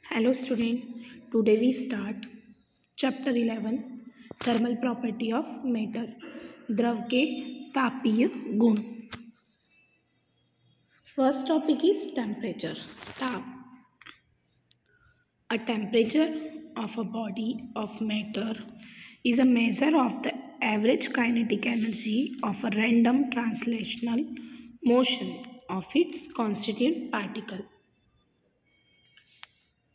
Hello student, today we start chapter 11 thermal property of matter द्रव के तापीय गुण। First topic is temperature ताप। A temperature of a body of matter is a measure of the average kinetic energy of a random translational motion of its constituent particle.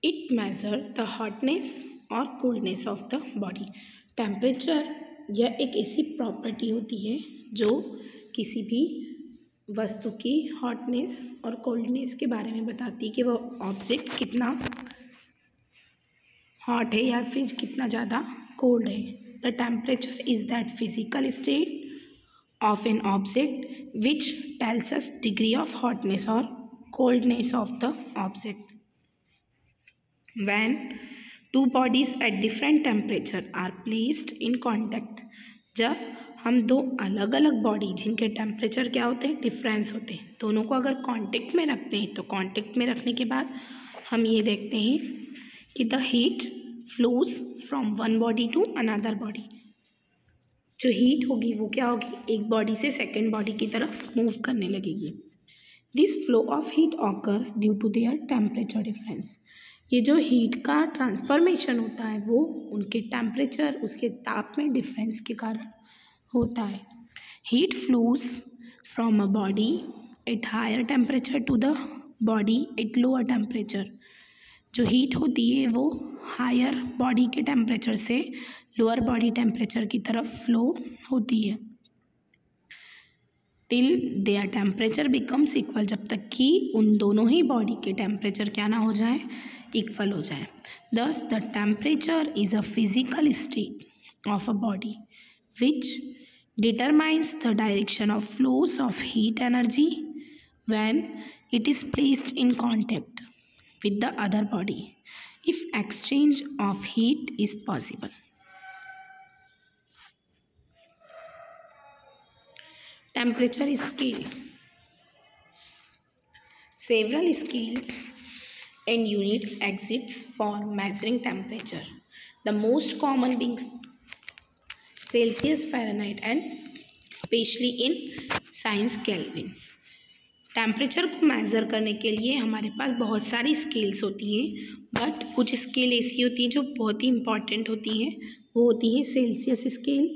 It measures the hotness और coolness of the body. Temperature यह एक ऐसी property होती है जो किसी भी वस्तु की हॉटनेस और कोल्डनेस के बारे में बताती है कि वह ऑब्जेक्ट कितना हॉट है या फिर कितना ज़्यादा कोल्ड है। The temperature is that physical state of an object which tells us degree of hotness और coldness of the object. When two bodies at different temperature are placed in contact, जब हम दो अलग अलग बॉडी जिनके temperature क्या होते हैं, डिफरेंस होते हैं, दोनों को अगर कांटेक्ट में रखते हैं तो कांटेक्ट में रखने के बाद हम ये देखते हैं कि the heat flows from one body to another body. जो हीट होगी वो क्या होगी, एक बॉडी से सेकेंड बॉडी की तरफ मूव करने लगेगी। This flow of heat occur due to their temperature difference. ये जो हीट का ट्रांसफॉर्मेशन होता है वो उनके टेम्परेचर, उसके ताप में डिफरेंस के कारण होता है। Heat flows from a body at higher temperature to the body at lower temperature. जो हीट होती है वो हायर बॉडी के टेम्परेचर से लोअर बॉडी टेम्परेचर की तरफ फ्लो होती है till their temperature becomes equal, जब तक कि उन दोनों ही बॉडी के टेम्परेचर क्या ना हो जाए, इक्वल हो जाए। Thus the temperature is a physical state of a body which determines the direction of flows of heat energy when it is placed in contact with the other body if exchange of heat is possible. Temperature scale. Several scales and units exist for measuring temperature. The most common being Celsius, Fahrenheit and especially in science Kelvin. Temperature को measure करने के लिए हमारे पास बहुत सारी scales होती हैं, but कुछ स्केल ऐसी होती हैं जो बहुत ही इम्पॉर्टेंट होती हैं। वो होती हैं सेल्सियस स्केल,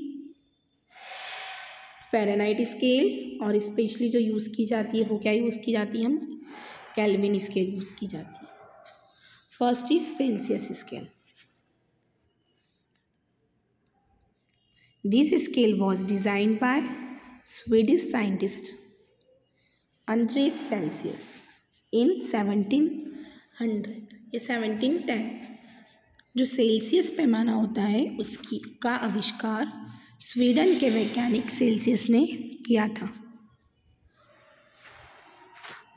फ़ारेनहाइट स्केल और स्पेशली जो यूज़ की जाती है वो क्या यूज़ की जाती है, हम केल्विन स्केल यूज़ की जाती है। First is Celsius scale. This scale was designed by Swedish scientist Andreas Celsius in 1700 या 1710। जो सेल्सियस पैमाना होता है उसकी का आविष्कार स्वीडन के वैज्ञानिक सेल्सियस ने किया था।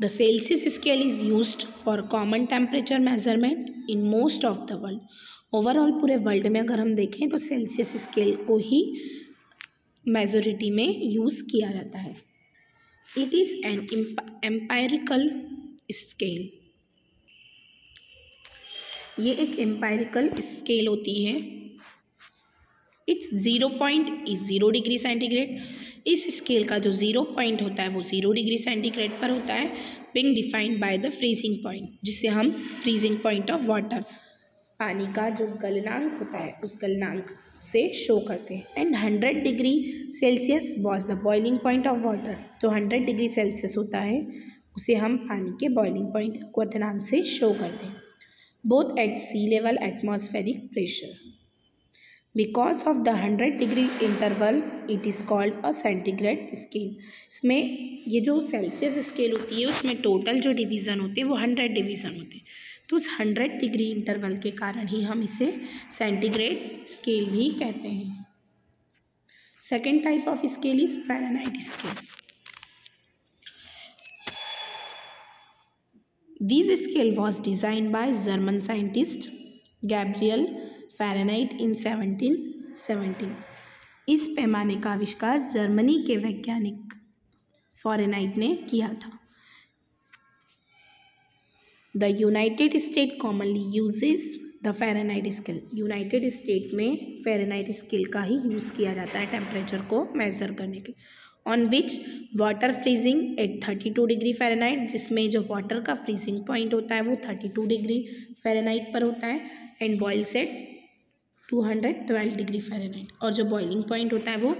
The Celsius scale is used for common temperature measurement in most of the world. Overall पूरे वर्ल्ड में अगर हम देखें तो सेल्सियस स्केल को ही मेजोरिटी में यूज़ किया जाता है। It is an empirical scale. ये एक एम्पायरिकल स्केल होती है। It's 0 point is 0 degree centigrade. इस स्केल का जो 0 पॉइंट होता है वो 0 डिग्री सेंटीग्रेड पर होता है, being defined by the freezing point, जिससे हम फ्रीजिंग पॉइंट ऑफ वाटर, पानी का जो गलनांक होता है उस गलनांक से शो करते हैं। And 100 degree Celsius was the boiling point of water. जो 100 डिग्री सेल्सियस होता है उसे हम पानी के बॉइलिंग पॉइंट क्वथनांक से शो करते हैं। Both at sea level atmospheric pressure. Because of the 100 degree interval it is called a centigrade scale. इसमें ये जो सेल्सियस स्केल होती है उसमें टोटल जो डिवीज़न होते हैं वो 100 डिवीज़न होते हैं, तो उस 100 डिग्री इंटरवल के कारण ही हम इसे सेंटीग्रेड स्केल भी कहते हैं। Second type of scale is Fahrenheit scale. This scale was designed by German scientist Gabriel Fahrenheit in 1717। इस पैमाने का आविष्कार जर्मनी के वैज्ञानिक फ़ारेनहाइट ने किया था। The United state commonly uses the Fahrenheit scale. United state में फ़ारेनहाइट स्केल का ही यूज़ किया जाता है टेम्परेचर को मेज़र करने के लिए। On which water freezing at 32 degree Fahrenheit, जिसमें जो वाटर का फ्रीजिंग पॉइंट होता है वो 32 डिग्री फ़ारेनहाइट पर होता है, and boils at 212 degree Fahrenheit, और जो बॉइलिंग पॉइंट होता है वो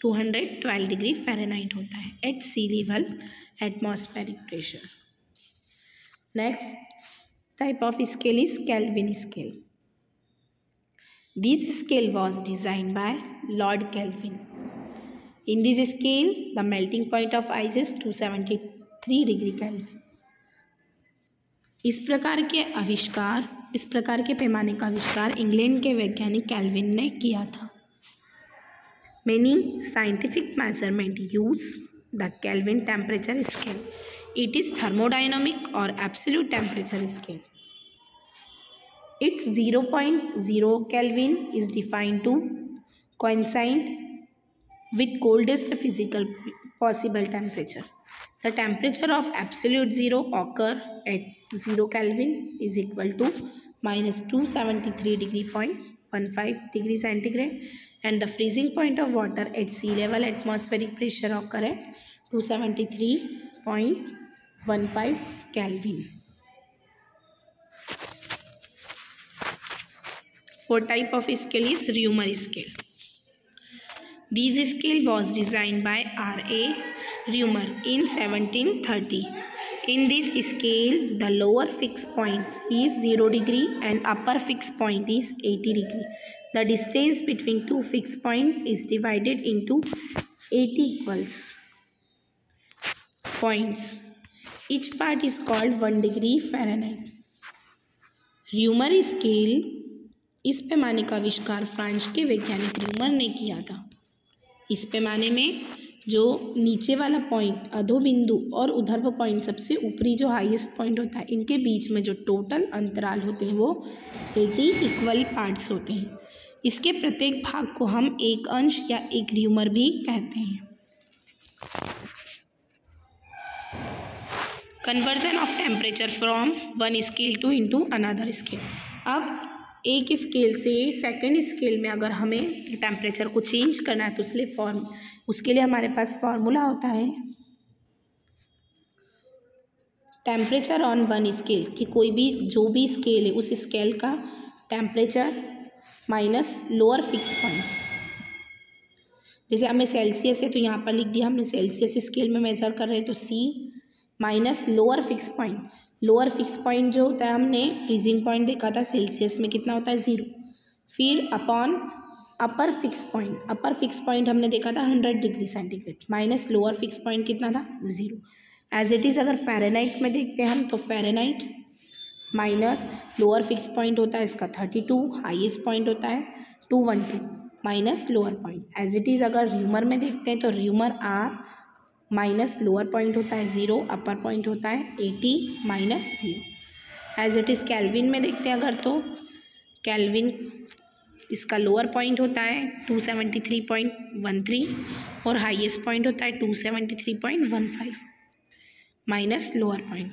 212 डिग्री फ़ारेनहाइट होता है at sea level atmospheric pressure. Next type of scale is Kelvin scale. This scale was designed by Lord Kelvin. In this scale, the melting point of ice is 273 degree Kelvin. इस प्रकार के पैमाने का आविष्कार England के वैज्ञानिक kelvin ने किया था। Many scientific measurement use the Kelvin temperature scale. It is thermodynamic or absolute temperature scale. Its 0.0 Kelvin is defined to coincide with coldest physical possible temperature. The temperature of absolute zero occur at 0 Kelvin is equal to minus 273.15 degree centigrade, and the freezing point of water at sea level atmospheric pressure occur at 273.15 Kelvin. Fourth type of scale is Reaumur scale. This scale was designed by R.A. Reaumur in 1730. In this scale, the lower fixed point is 0 degree and upper fixed point is 80 degree. The distance between two fixed points is divided into 80 equals points. Each part is called 1 degree Fahrenheit. Reaumur scale, इस पैमाने का आविष्कार France के वैज्ञानिक rumour ने किया था। इस पैमाने में जो नीचे वाला पॉइंट अधोबिंदु और ऊर्ध्व पॉइंट सबसे ऊपरी जो हाईएस्ट पॉइंट होता है, इनके बीच में जो टोटल अंतराल होते हैं वो 80 इक्वल पार्ट्स होते हैं। इसके प्रत्येक भाग को हम एक अंश या एक र्यूमर भी कहते हैं। Conversion of temperature from one scale to into another scale. अब एक स्केल से सेकंड स्केल में अगर हमें टेम्परेचर को चेंज करना है तो उसके लिए हमारे पास फॉर्मूला होता है टेम्परेचर ऑन वन स्केल, कि कोई भी जो भी स्केल है उस स्केल का temperature minus lower fix point. जैसे हमें सेल्सियस है तो यहाँ पर लिख दिया हमने सेल्सियस स्केल में मेज़र कर रहे हैं तो C minus lower fix point. Lower fix point जो होता है हमने फ्रीजिंग पॉइंट देखा था सेल्सियस में कितना होता है 0, फिर upon upper fix point. Upper fix point हमने देखा था 100 degree centigrade minus lower fix point कितना था 0। एज इट इज़ अगर फ़ारेनहाइट में देखते हैं हम तो Fahrenheit minus lower fix point होता है इसका 32, हाईएस्ट पॉइंट होता है 212 minus lower point. As it is अगर र्यूमर में देखते हैं तो Reaumur R minus lower point होता है 0, अपर पॉइंट होता है 80 minus 0। As it is Kelvin में देखते हैं अगर तो कैल्विन इसका लोअर पॉइंट होता है 273.13 और हाईएस्ट पॉइंट होता है 273.15 माइनस लोअर पॉइंट।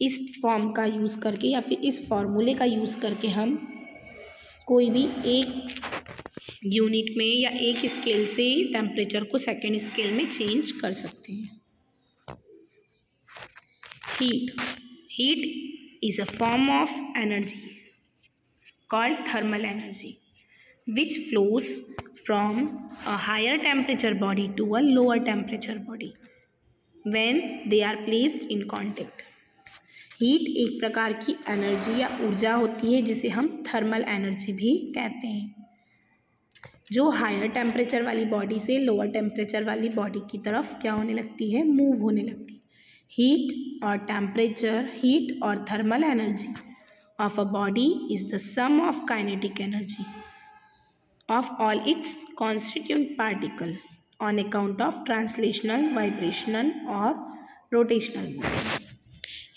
इस फॉर्म का यूज़ करके या फिर इस फॉर्मूले का यूज़ करके हम कोई भी एक यूनिट में या एक स्केल से टेम्परेचर को सेकेंड स्केल में चेंज कर सकते हैं। Heat is a form of energy called thermal energy which flows from a higher temperature body to a lower temperature body when they are placed in contact. Heat एक प्रकार की energy या ऊर्जा होती है जिसे हम थर्मल एनर्जी भी कहते हैं, जो हायर टेम्परेचर वाली बॉडी से लोअर टेम्परेचर वाली बॉडी की तरफ क्या होने लगती है, मूव होने लगती है। हीट और thermal energy of a body is the sum of kinetic energy of all its constituent particle on account of translational, vibrational or rotational motion.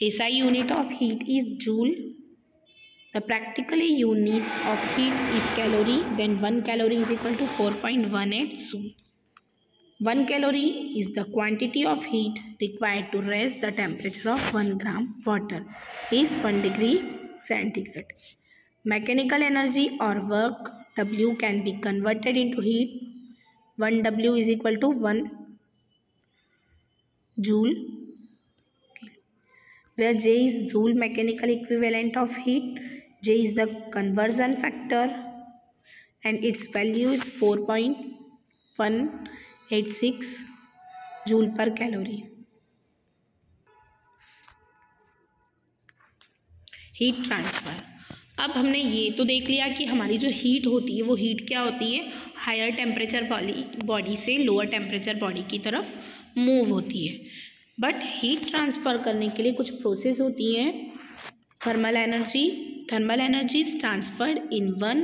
SI unit of heat is joule. The practical unit of heat is calorie. Then 1 calorie is equal to 4.18 joule. 1 calorie is the quantity of heat required to raise the temperature of 1 gram water is 1 degree centigrade. Mechanical energy or work W can be converted into heat. 1 W is equal to 1 joule, where J is joule mechanical equivalent of heat. J is the conversion factor and its value is 4.186 joule per calorie. Heat transfer, अब हमने ये तो देख लिया कि हमारी जो heat होती है वो हीट क्या होती है, हायर टेम्परेचर वाली बॉडी से लोअर टेम्परेचर बॉडी की तरफ मूव होती है। बट हीट ट्रांसफ़र करने के लिए कुछ प्रोसेस होती हैं। Thermal energy is transferred in one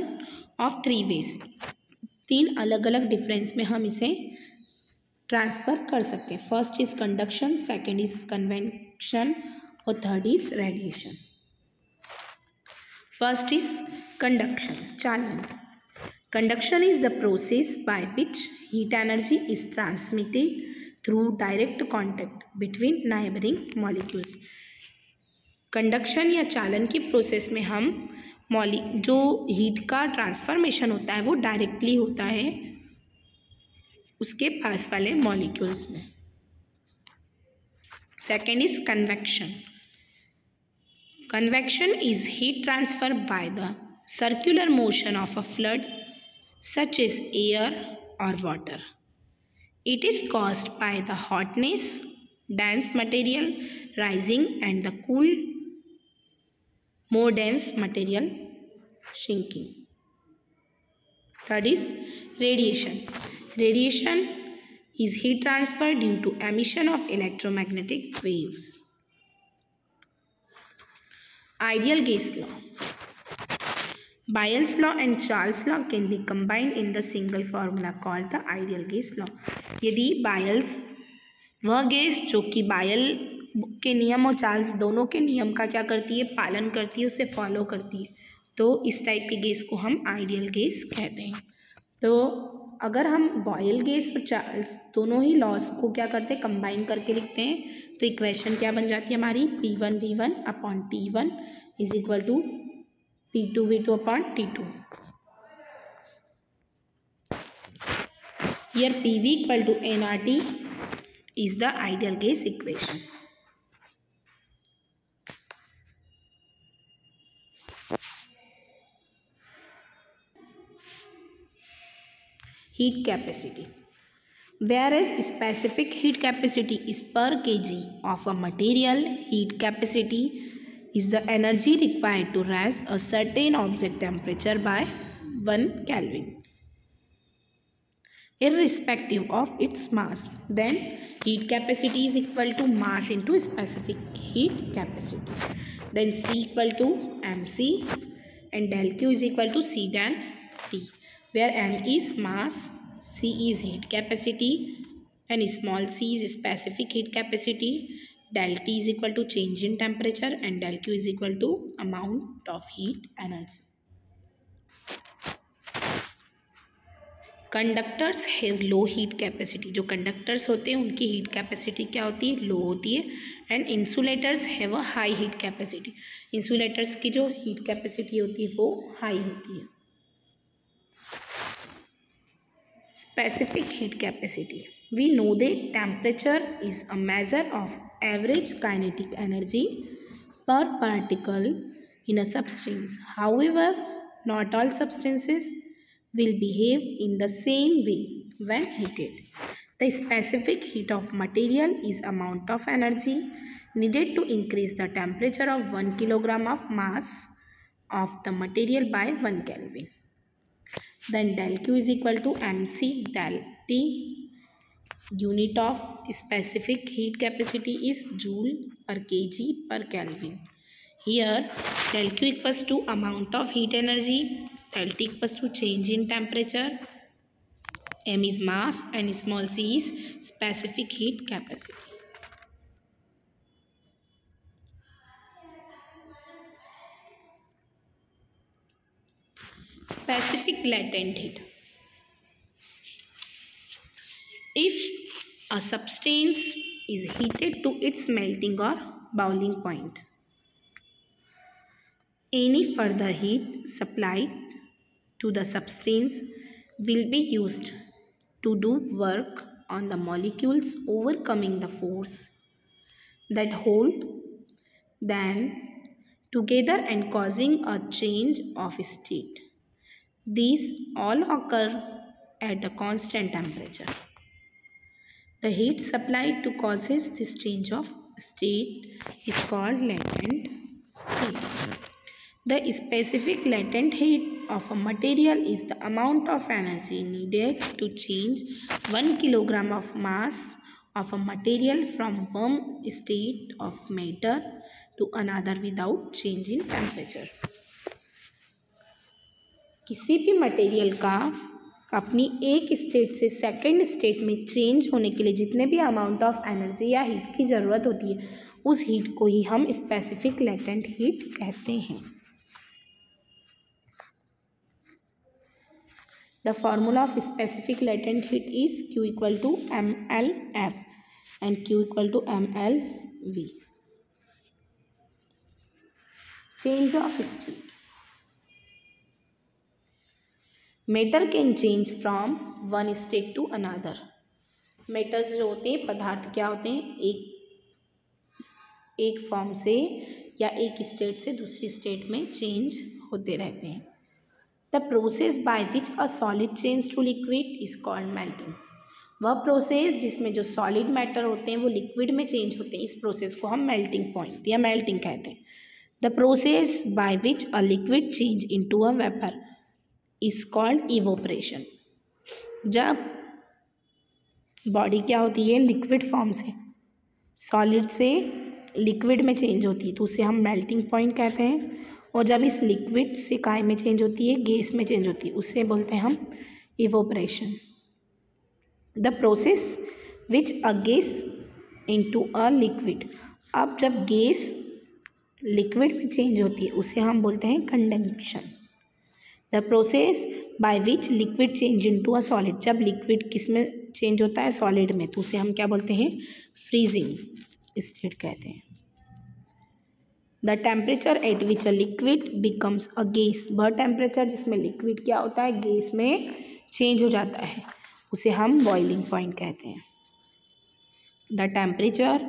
of 3 ways. 3 अलग अलग डिफरेंस में हम इसे ट्रांसफ़र कर सकते हैं। First is conduction, second is convection और third is radiation. First is conduction, चालन। Conduction is the process by which heat energy is transmitted through direct contact between neighboring molecules। Conduction या चालन की प्रोसेस में हम जो हीट का transformation होता है वो डायरेक्टली होता है उसके पास वाले मॉलिक्यूल्स में। Second is convection. Convection is heat transfer by the circular motion of a fluid such as air or water. It is caused by the hotness, dense material rising and the cool, more dense material shrinking. Third is radiation. Radiation is heat transfer due to emission of electromagnetic waves. Ideal gas law. Boyle's law and Charles' law can be combined in the single formula called the ideal gas law. यदि बायल्स वह gas जो कि बायल के नियम और Charles दोनों के नियम का क्या करती है, पालन करती है, उसे फॉलो करती है, तो इस टाइप की गैस को हम आइडियल गैस कहते हैं। तो अगर हम बॉयल गैस और चार्ल्स दोनों ही लॉस को क्या करते हैं, कंबाइन करके लिखते हैं, तो इक्वेशन क्या बन जाती है हमारी, P1V1 upon T1 is equal to P2V2 upon T2। Here PV equal to nRT is the ideal gas equation. Heat capacity. Whereas specific heat capacity is per kg of a material, heat capacity is the energy required to raise a certain object temperature by 1 Kelvin, irrespective of its mass. Then heat capacity is equal to mass into specific heat capacity. Then C equal to mc and del Q is equal to C del T, where m is mass, C is heat capacity and small c is specific heat capacity, del T is equal to change in temperature and del Q is equal to amount of heat energy. Conductors have low heat capacity. जो conductors होते हैं उनकी heat capacity क्या होती है, लो होती है। And insulators have a high heat capacity. Insulators की जो हीट कैपेसिटी होती है वो हाई होती है। Specific heat capacity. We know that temperature is a measure of average kinetic energy per particle in a substance. However, not all substances will behave in the same way when heated. The specific heat of material is amount of energy needed to increase the temperature of 1 kilogram of mass of the material by 1 Kelvin. Then del Q is equal to mc del T. Unit of specific heat capacity is joule per kg per Kelvin. Here del Q equals to amount of heat energy, del T equals to change in temperature, m is mass and small c is specific heat capacity. Specific latent heat. If A substance is heated to its melting or boiling point. Any further heat supplied to the substance will be used to do work on the molecules, overcoming the force that hold them together and causing a change of state. These all occur at a constant temperature. The heat supplied to causes this change of state is called latent heat. The specific latent heat of a material is the amount of energy needed to change 1 kilogram of mass of a material from one state of matter to another without change in temperature. किसी भी material का अपनी एक state से second state में change होने के लिए जितने भी अमाउंट ऑफ एनर्जी या हीट की ज़रूरत होती है, उस हीट को ही हम स्पेसिफिक लेटेंट हीट कहते हैं. The formula of specific latent heat is Q equal to MLF and Q equal to MLV. Change of state. Matter can change from one state to another. Matters जो होते हैं, पदार्थ क्या होते हैं, एक फॉर्म से या एक स्टेट से दूसरी स्टेट में चेंज होते रहते हैं. The process by which a solid change to liquid is called melting. वह प्रोसेस जिसमें जो सॉलिड मैटर होते हैं वो लिक्विड में चेंज होते हैं, इस प्रोसेस को हम मेल्टिंग पॉइंट या मेल्टिंग कहते हैं. The process by which a liquid change into a vapour is called evaporation. जब बॉडी क्या होती है, लिक्विड फॉर्म से सॉलिड से लिक्विड में चेंज होती है तो उसे हम मेल्टिंग पॉइंट कहते हैं. और जब इस लिक्विड से काय में चेंज होती है, गैस में चेंज होती है, उसे बोलते हैं हम evaporation. The process which a gas into a liquid. अब जब गैस लिक्विड में चेंज होती है उसे हम बोलते हैं condensation. The process by which liquid change into a solid. जब लिक्विड किस में चेंज होता है, सॉलिड में, तो उसे हम क्या बोलते हैं, फ्रीजिंग स्टेट कहते हैं. The temperature at which a liquid becomes a gas. वह टेम्परेचर जिसमें लिक्विड क्या होता है, गैस में चेंज हो जाता है, उसे हम बॉइलिंग पॉइंट कहते हैं. The temperature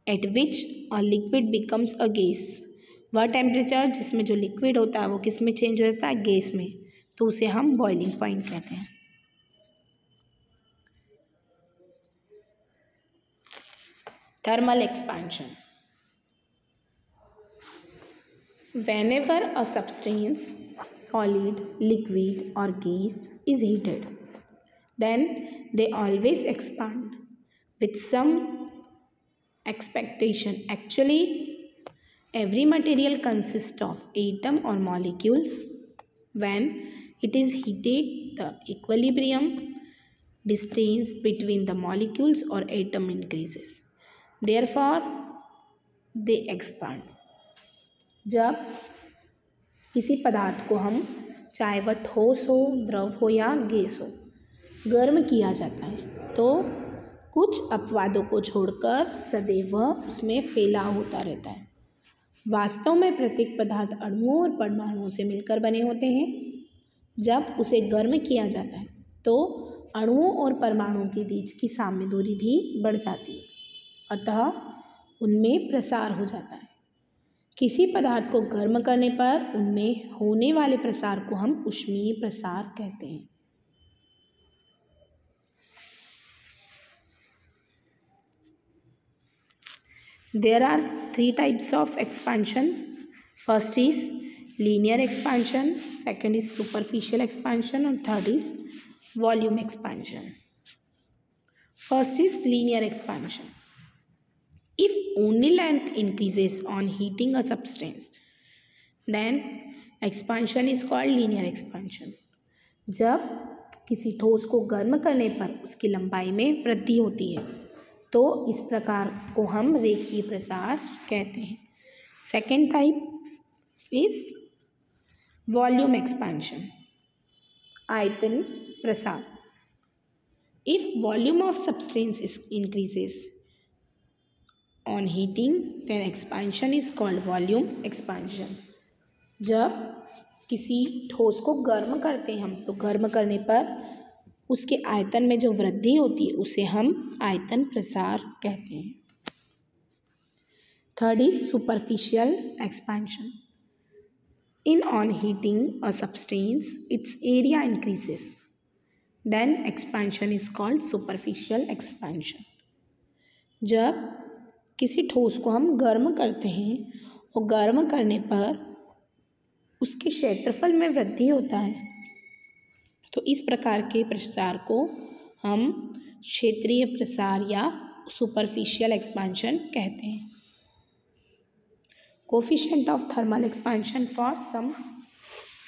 at which a liquid becomes a gas. वह टेम्परेचर जिसमें जो लिक्विड होता है वो किस में चेंज हो जाता है, गैस में, तो उसे हम बॉइलिंग पॉइंट कहते हैं. Thermal expansion. Whenever a substance, solid, liquid or gas is heated, then they always expand with some expectation. Actually, every material consists of atom or molecules. When it is heated, the equilibrium distance between the molecules or atom increases. Therefore, they expand. जब किसी पदार्थ को हम, चाहे वह ठोस हो, द्रव हो या गैस हो, गर्म किया जाता है तो कुछ अपवादों को छोड़कर सदैव उसमें फैलाव होता रहता है. वास्तव में प्रत्येक पदार्थ अणुओं और परमाणुओं से मिलकर बने होते हैं. जब उसे गर्म किया जाता है तो अणुओं और परमाणुओं के बीच की साम्य दूरी भी बढ़ जाती है, अतः उनमें प्रसार हो जाता है. किसी पदार्थ को गर्म करने पर उनमें होने वाले प्रसार को हम ऊष्मीय प्रसार कहते हैं. There are 3 types of expansion. First is linear expansion, second is superficial expansion, and third is volume expansion. First is linear expansion. If only length increases on heating a substance, then expansion is called linear expansion. जब किसी ठोस को गर्म करने पर उसकी लंबाई में वृद्धि होती है तो इस प्रकार को हम रेखीय प्रसार कहते हैं. Second type is volume expansion, आयतन प्रसार. If volume of substance is increases on heating, then expansion is called volume expansion. जब किसी ठोस को गर्म करते हैं हम, तो गर्म करने पर उसके आयतन में जो वृद्धि होती है उसे हम आयतन प्रसार कहते हैं. Third is superficial expansion. In on heating a substance, its area increases. Then expansion is called superficial expansion. जब किसी ठोस को हम गर्म करते हैं और गर्म करने पर उसके क्षेत्रफल में वृद्धि होता है, तो इस प्रकार के प्रसार को हम क्षेत्रीय प्रसार या सुपरफिशियल एक्सपेंशन कहते हैं. Coefficient of thermal expansion for some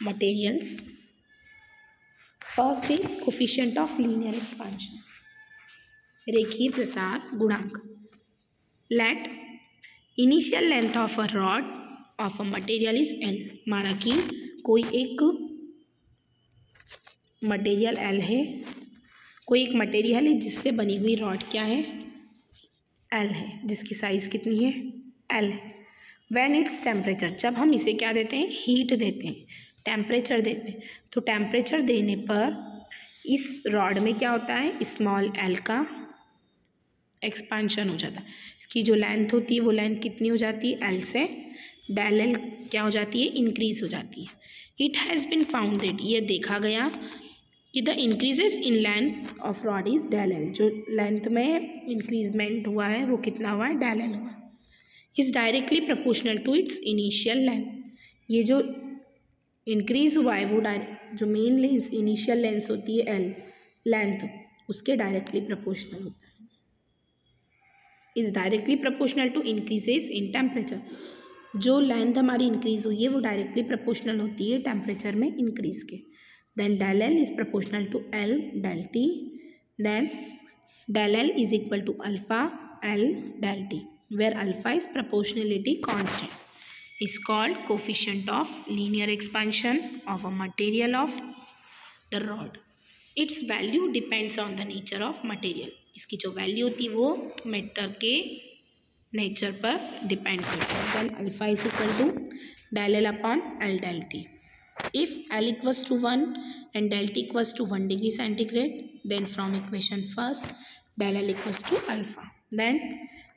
materials. First is coefficient of linear expansion. रेखीय प्रसार गुणांक. Let initial length of a rod of a material is L. माना कि कोई एक मटेरियल L है, कोई एक मटेरियल है जिससे बनी हुई रॉड क्या है, L है, जिसकी साइज कितनी है, L है. When its temperature, जब हम इसे क्या देते हैं, हीट देते हैं, टेम्परेचर देते हैं, तो टेम्परेचर देने पर इस रॉड में क्या होता है, स्मॉल एल का एक्सपांशन हो जाता है. इसकी जो लेंथ होती है वो लेंथ कितनी हो जाती है, एल से डेल एल क्या हो जाती है, इंक्रीज हो जाती है. It has been found that, ये देखा गया कि the increases in length of rod is del L. जो लेंथ में इंक्रीजमेंट हुआ है वो कितना हुआ है, डेल एल हुआ. Is directly proportional to its initial length. ये जो इंक्रीज हुआ है वो जो मेन लेंस इनिशियल लेंस होती है एल लेंथ, उसके डायरेक्टली प्रोपोर्शनल होता है. Is directly proportional to increases in temperature. जो लेंथ हमारी इंक्रीज हुई है वो डायरेक्टली प्रोपोर्शनल होती है टेम्परेचर में इंक्रीज के. Then del L is proportional to L del T. Then del L is equal to alpha L del T, where alpha is proportionality constant, is called coefficient of linear expansion of a material of the rod. Its value depends on the nature of material. इसकी जो value होती है वो matter के nature पर depend करती है. Then alpha is equal to del L upon L del T. If L equals to 1 and del T equals to 1 degree centigrade, then from equation first del L equals to alpha. Then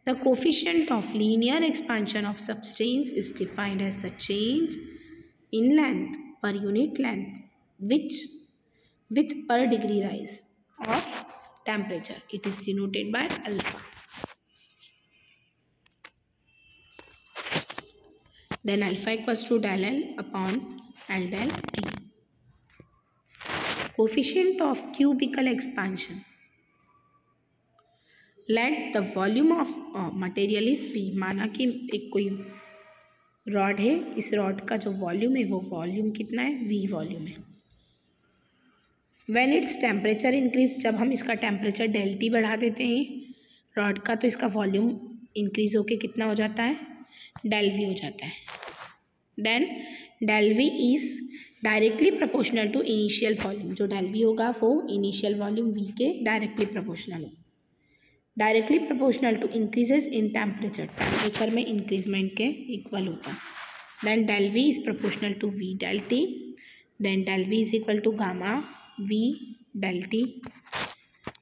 the coefficient of linear expansion of substance is defined as the change in length per unit length with per degree rise of temperature. It is denoted by alpha. Then alpha equals to del L upon L del T. Coefficient of cubical expansion. Let the volume of material is V. माना कि एक कोई rod है, इस rod का जो volume है वो वॉल्यूम कितना है, वी वॉल्यूम है. व्हेन इट्स टेम्परेचर इंक्रीज, जब हम इसका टेम्परेचर डेल टी बढ़ा देते हैं रॉड का, तो इसका वॉल्यूम इंक्रीज होके कितना हो जाता है, डेल वी हो जाता है. Then del V is directly proportional to initial volume. जो डेल वी होगा वो इनिशियल वॉल्यूम वी के डायरेक्टली प्रोपोर्शनल होगा. Directly proportional to increases in temperature, temperature में इंक्रीजमेंट के इक्वल होता है. Then del V is proportional to V del T. Then del V is equal to gamma V del T,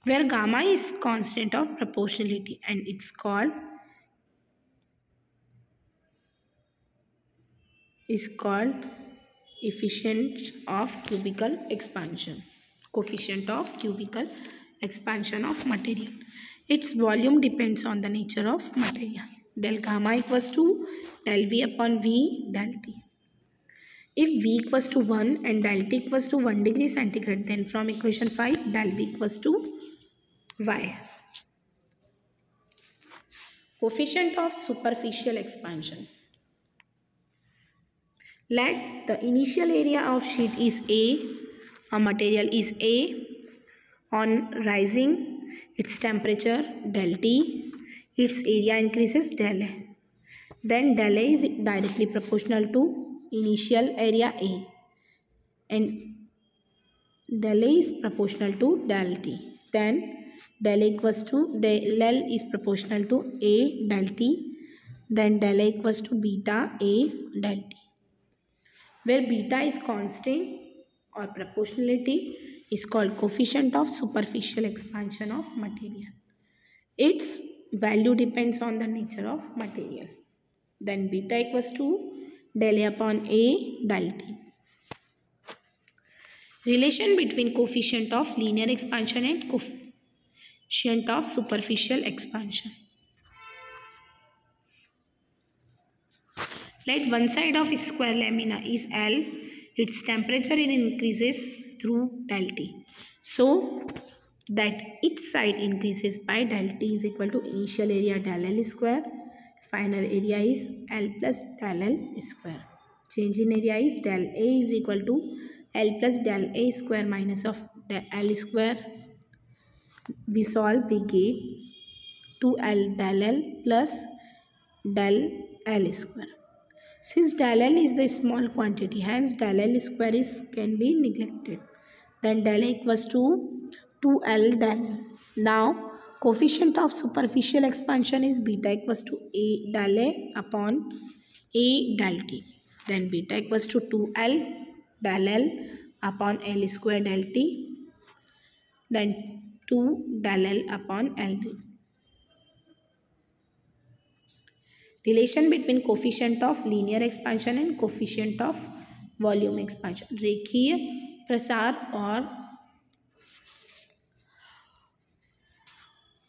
where gamma is constant of proportionality and it's called efficient of cubical expansion, coefficient of cubical expansion of material. Its volume depends on the nature of material. Del gamma equals to del V upon V del T. If V equals to 1 and del T equals to 1 degree centigrade, then from equation 5 del V equals to Y. Coefficient of superficial expansion. Let the initial area of sheet is A, a material is A. On rising its temperature del T, its area increases del A. Then del A is directly proportional to initial area A and del A is proportional to del T. then del A equals to del L is proportional to A del T, then del A equals to beta A del T, where beta is constant or proportionality is called coefficient of superficial expansion of material. Its value depends on the nature of material. Then beta equals to del A upon A del T. Relation between coefficient of linear expansion and coefficient of superficial expansion. Let one side of square lamina is L. Its temperature increases through del T. So that each side increases by del T is equal to initial area del L square. Final area is L plus del L square. Change in area is del A is equal to L plus del A square minus of del L square. We solve, we get 2L del L plus del L square. Since del L is the small quantity, hence del L square can be neglected. Then del A equals to 2L del L. Now coefficient of superficial expansion is beta equals to A del A upon A del T. Then beta equals to 2L del L upon L square del T. Then 2 del L upon L T. Relation between coefficient of linear expansion and coefficient of volume expansion, रेखीय प्रसार और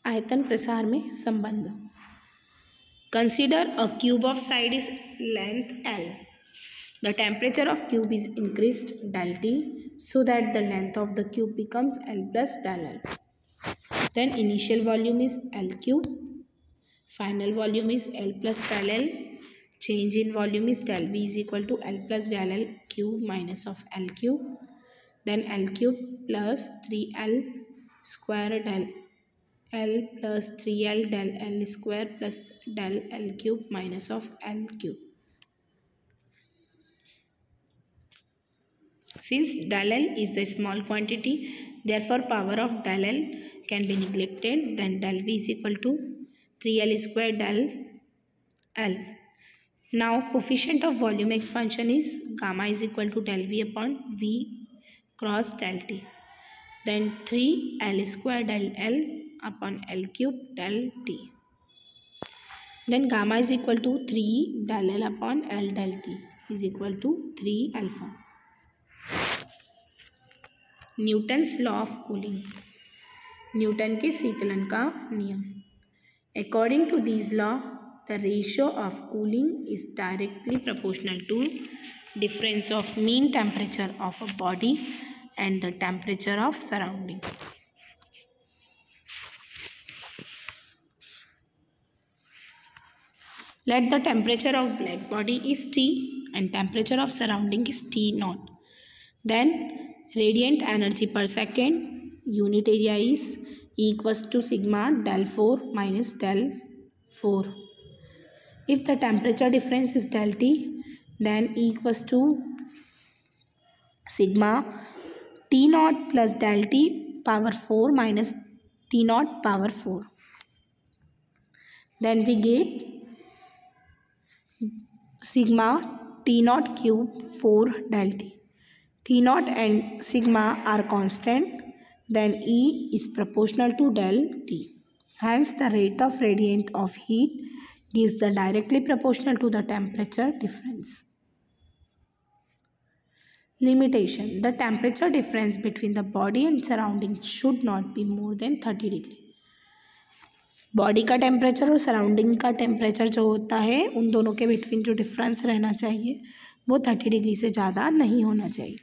आयतन प्रसार में संबंध. Consider a cube of side is length L. The temperature of cube is increased del T so that the length of the cube becomes L plus del L. Then initial volume is L cube. Final volume is L plus del L. Change in volume is del V is equal to L plus del L cube minus of L cube. Then L cube plus 3L square del L plus 3L del L square plus del L cube minus of L cube. Since del L is the small quantity, therefore power of del L can be neglected. Then del V is equal to 3L square del L. Now coefficient of volume expansion is gamma is equal to del V upon V cross del T. Then 3L square del L upon L cube del T. Then gamma is equal to 3 del L upon L del T is equal to 3 alpha. Newton's law of cooling, Newton के शीतलन का नियम. According to this law the ratio of cooling is directly proportional to difference of mean temperature of a body and the temperature of surrounding. Let the temperature of black body is T and temperature of surrounding is T naught. Then radiant energy per second unit area is E equals to sigma del 4 minus del 4. If the temperature difference is del T, then E equals to sigma T naught plus del T power 4 minus T naught power 4. Then we get sigma T naught cube 4 del T. T naught and sigma are constant. Then E is proportional to del T. Hence the rate of radiant of heat gives the directly proportional to the temperature difference. Limitation. The temperature difference between the body and surrounding should not be more than 30 degree. Body का temperature और surrounding का temperature जो होता है उन दोनों के between जो डिफरेंस रहना चाहिए वो 30 डिग्री से ज़्यादा नहीं होना चाहिए.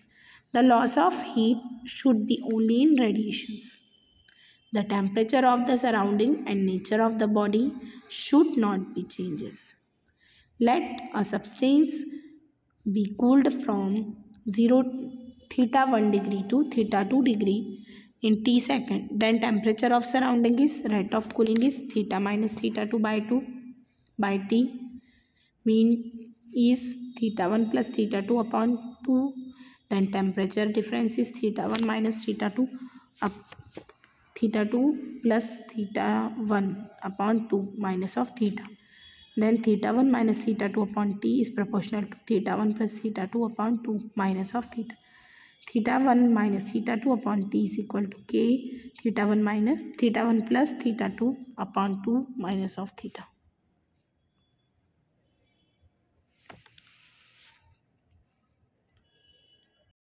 The loss of heat should be only in radiations. The temperature of the surrounding and nature of the body should not be changes. Let a substance be cooled from 0 theta 1 degree to theta 2 degree in T second. Then temperature of surrounding is rate of cooling is theta minus theta 2 by 2 by T. Mean is theta 1 plus theta 2 upon 2. Then temperature difference is theta 1 minus theta 2 up theta 2 plus theta 1 upon 2 minus of theta. Then theta 1 minus theta 2 upon t is proportional to theta 1 plus theta 2 upon 2 minus of theta. Theta 1 minus theta 2 upon t is equal to k theta 1 minus theta 1 plus theta 2 upon 2 minus of theta.